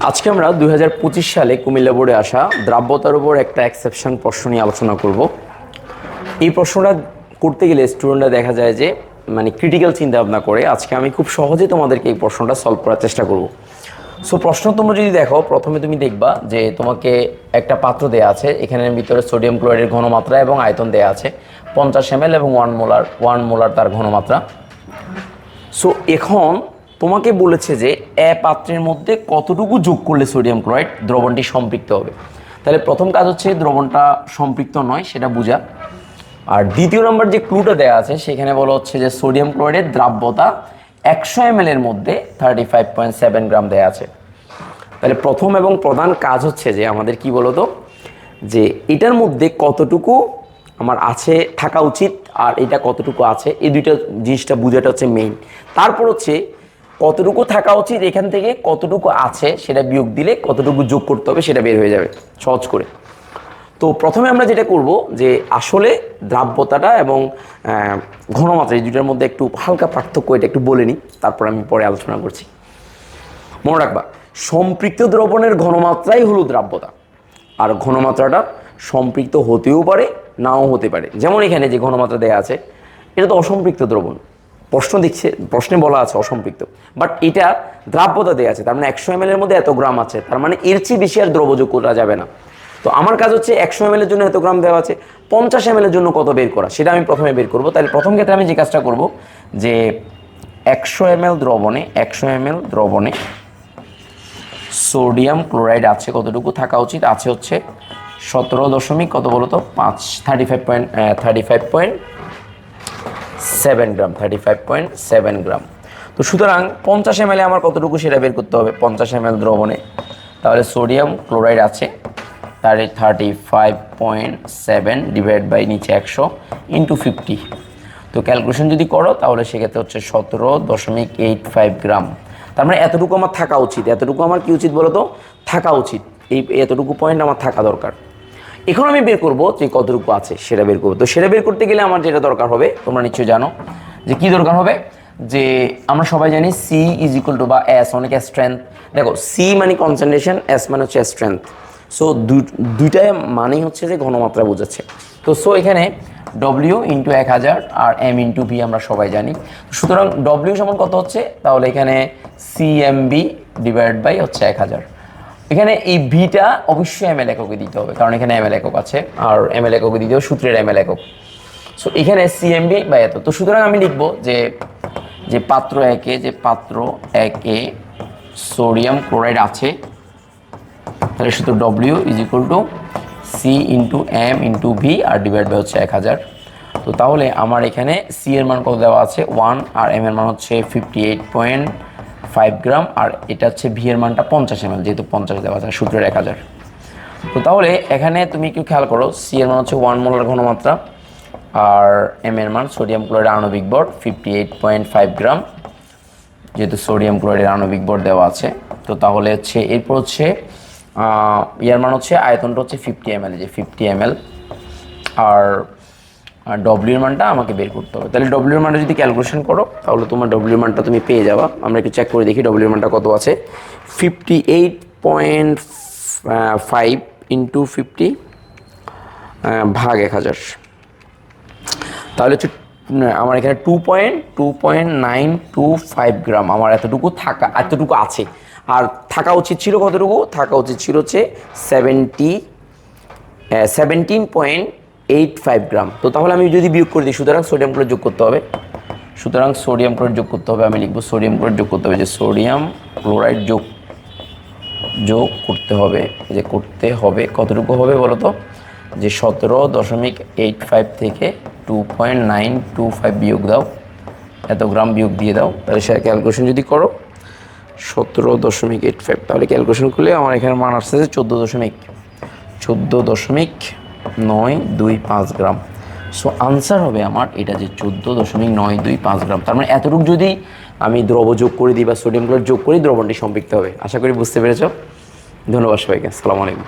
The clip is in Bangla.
আজকে আমরা 2025 সালে কুমিল্লা বোর্ডে আসা দ্রাব্যতার উপর একটা এক্সেপশন প্রশ্ন নিয়ে আলোচনা করব। এই প্রশ্নটা করতে গেলে স্টুডেন্টরা দেখা যায় যে ক্রিটিক্যাল চিন্তা ভাবনা করে। আজকে আমি খুব সহজে তোমাদেরকে এই প্রশ্নটা সলভ করার চেষ্টা করব। সো প্রশ্ন তোমরা যদি দেখো, প্রথমে তুমি দেখবা যে তোমাকে একটা পাত্র দেয়া আছে, এখানের ভিতরে সোডিয়াম ক্লোরাইডের ঘনমাত্রা এবং আয়তন দেয়া আছে 50 ml এবং 1 মোলার তার ঘনমাত্রা। সো এখন তোমাকে বলেছে যে পাত্রের মধ্যে কতটুকু যোগ করলে সোডিয়াম ক্লোরাইড দ্রবণটি সম্পৃক্ত হবে। তাহলে প্রথম কাজ হচ্ছে দ্রবণটা সম্পৃক্ত নয় সেটা বোঝা। আর দ্বিতীয় নম্বর যে ক্লুটা দেওয়া আছে সেখানে বলা হচ্ছে যে সোডিয়াম ক্লোরাইডের দ্রাব্যতা 100 ml এর মধ্যে 35.7 গ্রাম দেওয়া আছে। তাহলে প্রথম এবং প্রধান কাজ হচ্ছে যে আমাদের কি বলতো, যে এটার মধ্যে কতটুকু আমার আছে থাকা উচিত আর এটা কতটুকু আছে, এই দুইটা জিনিসটা বোঝাটা হচ্ছে মেইন। তারপর হচ্ছে কতটুকু থাকা উচিত, এখান থেকে কতটুকু আছে সেটা বিয়োগ দিলে কতটুকু যোগ করতে হবে সেটা বের হয়ে যাবে সহজ করে। তো প্রথমে আমরা যেটা করব যে আসলে দ্রাব্যতাটা এবং ঘনমাত্রা এই দুইটার মধ্যে একটু হালকা পার্থক্য, এটা একটু বলে নিই, তারপর আমি পরে আলোচনা করছি। মনে রাখবা, সম্পৃক্ত দ্রবণের ঘনমাত্রাই হলো দ্রাব্যতা, আর ঘনমাত্রাটা সম্পৃক্ত হতেও পারে নাও হতে পারে। যেমন এখানে যে ঘনমাত্রা দেওয়া আছে এটা তো অসম্পৃক্ত দ্রবণ, প্রশ্নে বলা আছে অসম্পৃক্ত, বাট এটা দ্রাব্যতা দেওয়া আছে, তার মানে 100 ml এর মধ্যে এত গ্রাম আছে, তার মানে এর চেয়ে বেশি আর দ্রব্য যোগ করা যাবে না। তো আমার কাজ হচ্ছে 100 ml এর জন্য এত গ্রাম দেওয়া আছে, 50 ml এর জন্য কত বের করা সেটা আমি প্রথমে বের করব। তাহলে প্রথম ক্ষেত্রে আমি যে কাজটা করব যে 100 ml দ্রবণে সোডিয়াম ক্লোরাইড আছে কতটুকু থাকা উচিত, আছে হচ্ছে 17 দশমিক কত বলতো 35.7 গ্রাম। তো সুতরাং 50 ml আমার কতটুকু সেটা বের করতে হবে। 50 ml দ্রবণে তাহলে সোডিয়াম ক্লোরাইড আছে তার 35.7 ডিভাইড বাই নিচে 100 ইন্টু 50। তো ক্যালকুলেশন যদি করো তাহলে সেক্ষেত্রে হচ্ছে 17.85 গ্রাম। তার মানে এতটুকু আমার থাকা উচিত। এতটুকু আমার কি উচিত বলো তো, থাকা উচিত। এতটুকু পয়েন্ট আমার থাকা দরকার। এখন আমি বের করব যে কতটুকু আছে সেটা বের করবো। তো সেটা বের করতে গেলে আমার যেটা দরকার হবে, তোমরা নিশ্চয়ই জানো যে কি দরকার হবে, যে আমরা সবাই জানি সি ইজ ইকুয়াল টু বা এস, অনেক স্ট্রেংথ। দেখো সি মানে কনসেন্ট্রেশন, এস মানে হচ্ছে স্ট্রেংথ। সো দুইটাই মানেই হচ্ছে যে ঘনমাত্রা বোঝাচ্ছে। তো সো এখানে ডব্লিউ ইন্টু 1000 আর এম ইন্টু ভি আমরা সবাই জানি। সুতরাং ডব্লিউ সমান কত হচ্ছে, তাহলে এখানে সিএমবি ডিভাইড বাই হচ্ছে 1000। এখানে এই ভিটা অবশ্যই এমএল এককে দিতে হবে, কারণ এখানে এমএল একক আছে আর এমএল এককে দিতে হবে সূত্রের এমএল একক। সো এখানে সিএমবি বা এত। তো সুতরাং আমি লিখবো যে পাত্র একে সোডিয়াম ক্লোরাইড আছে, তাহলে শুধু ডব্লিউ is equal to c into m into v আর ডিভাইড বাই হচ্ছে 1000। তো তাহলে আমার এখানে সি এর মান কত দেওয়া আছে 1 আর এম এর মান হচ্ছে 58.5 গ্রাম, আর এটা হচ্ছে ভি এর মানটা 50 ml, যেহেতু 50 দেওয়া আছে সূত্রের 1000। তো তাহলে এখানে তুমি একটু খেয়াল করো, সি এর মান হচ্ছে 1 মোলার ঘনমাত্রা আর এম এর মান সোডিয়াম ক্লোরাইড আণবিক ভর 58.5 গ্রাম, যেহেতু সোডিয়াম ক্লোরাইডের আণবিক ভর দেওয়া আছে। তো তাহলে হচ্ছে এরপর হচ্ছে ইয়ার মান হচ্ছে আয়তনটা হচ্ছে 50 ml, যে 50 ml, আর ডব্লিউর মানটা আমাকে বের করতে হবে। তাহলে ডব্লিউর মানটা যদি ক্যালকুলেশন করো তাহলে তোমার ডব্লিউর মানটা তুমি পেয়ে যাবা। আমরা একটু চেক করে দেখি ডব্লিউর মানটা কত আছে। 58.5 ইন্টু 50 ভাগ 1000, তাহলে হচ্ছে আমার এখানে 2.925 গ্রাম আমার এতটুকু আছে। আর থাকা উচিত ছিল কতটুকু, থাকা উচিত ছিল হচ্ছে 17.85 গ্রাম। তো তাহলে আমি যদি বিয়োগ করে দিই, সুতরাং সোডিয়াম ক্লোরাইড যোগ করতে হবে। আমি লিখবো সোডিয়াম ক্লোরাইড যোগ করতে হবে, যে সোডিয়াম ক্লোরাইড যোগ করতে হবে কতটুকু হবে বলো তো, যে 17.85 থেকে 2.925 বিয়োগ দাও, এত গ্রাম বিয়োগ দিয়ে দাও। তাহলে সে ক্যালকুলেশন যদি করো 17.85, তাহলে ক্যালকুলেশন করলে আমার এখানে মান আসছে যে 14.925 গ্রাম। সো আনসার হবে আমার এটা যে 14.925 গ্রাম। তার মানে এতটুকু যদি আমি দ্রব্য যোগ করে দিই বা সোডিয়াম ক্লোরাইড যোগ করি, দ্রবণটি সম্পৃক্ত হবে। আশা করি বুঝতে পেরেছ। ধন্যবাদ সবাইকে। আসসালামু আলাইকুম।